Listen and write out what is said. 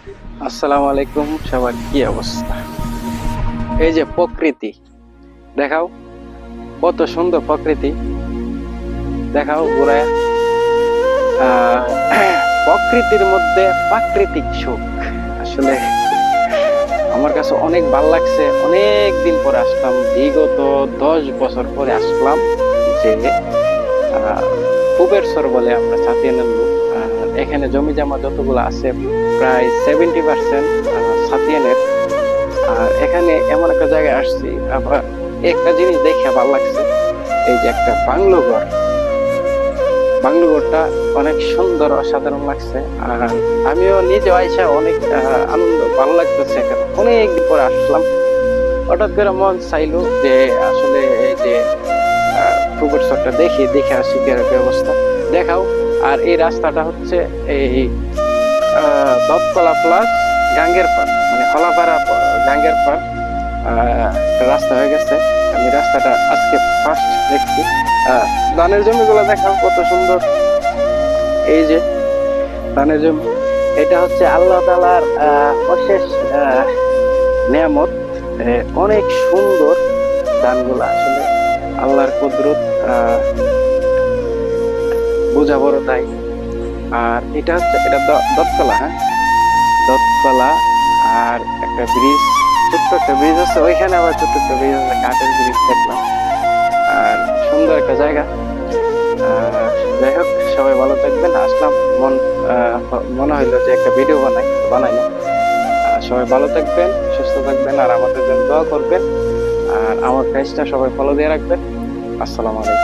আসসালামু আলাইকুম, সবার কি অবস্থা? এই যে প্রকৃতি দেখাও, কত সুন্দর প্রকৃতি দেখাও ঘুরায়। আহ, প্রকৃতির মধ্যে প্রাকৃতিক সুখ আসলে আমার কাছে অনেক ভালো লাগছে। অনেক দিন পরে আসলাম, বিগত 10 বছর পরে আসলাম। যে পুবের সর বলে আমরা ছাতিয়ানের লোক। এখানে জমি জমা যতগুলো আছে প্রায় 70% ছাতিয়ানের। আর এখানে এমন একটা জায়গায় আসছি, আবার একটা জিনিস দেখে ভালো লাগছে। এই যে একটা বাংলো ঘর, বাংলো ঘরটা অনেক সুন্দর, অসাধারণ লাগছে। আর আমিও নিজে আইসা অনেক আনন্দ, ভালো লাগতেছে। এখানে অনেকদিন পরে আসলাম, হঠাৎ করে মন চাইলো যে আসলে এই যে পুকুর চরটা দেখি, দেখে আসি কি অবস্থা দেখাও। আর এই রাস্তাটা হচ্ছে এই দত্তলা প্লাস গাঙ্গের পার, মানে হলাপাড়া গাঙ্গের পার একটা রাস্তা হয়ে গেছে। আমি রাস্তাটা আজকে ফার্স্ট দেখছি। ধানের জমিগুলো দেখাও কত সুন্দর। এই যে ধানের জমি, এটা হচ্ছে আল্লাহ তাআলার অশেষ নিয়ামত। অনেক সুন্দর ধানগুলা, আসলে আল্লাহর কুদরত বোঝা বড় তাই। আর এটা হচ্ছে, এটা দত্তলা, হ্যাঁ দত্তলা। আর একটা ব্রিজ, ছোট্ট একটা ব্রিজ আছে ওইখানে, আবার ছোট্ট একটা ব্রিজ আছে, কাঠের ব্রিজ দেখলাম। আর সুন্দর একটা জায়গা। যাই হোক, সবাই ভালো থাকবেন। আসলাম, মনে হইলো যে একটা ভিডিও বানাইলাম। সবাই ভালো থাকবেন, সুস্থ থাকবেন, আর আমাদের জন্য দোয়া করবেন। আর আমার পেজটা সবাই ফলো দিয়ে রাখবেন। আসসালামু আলাইকুম।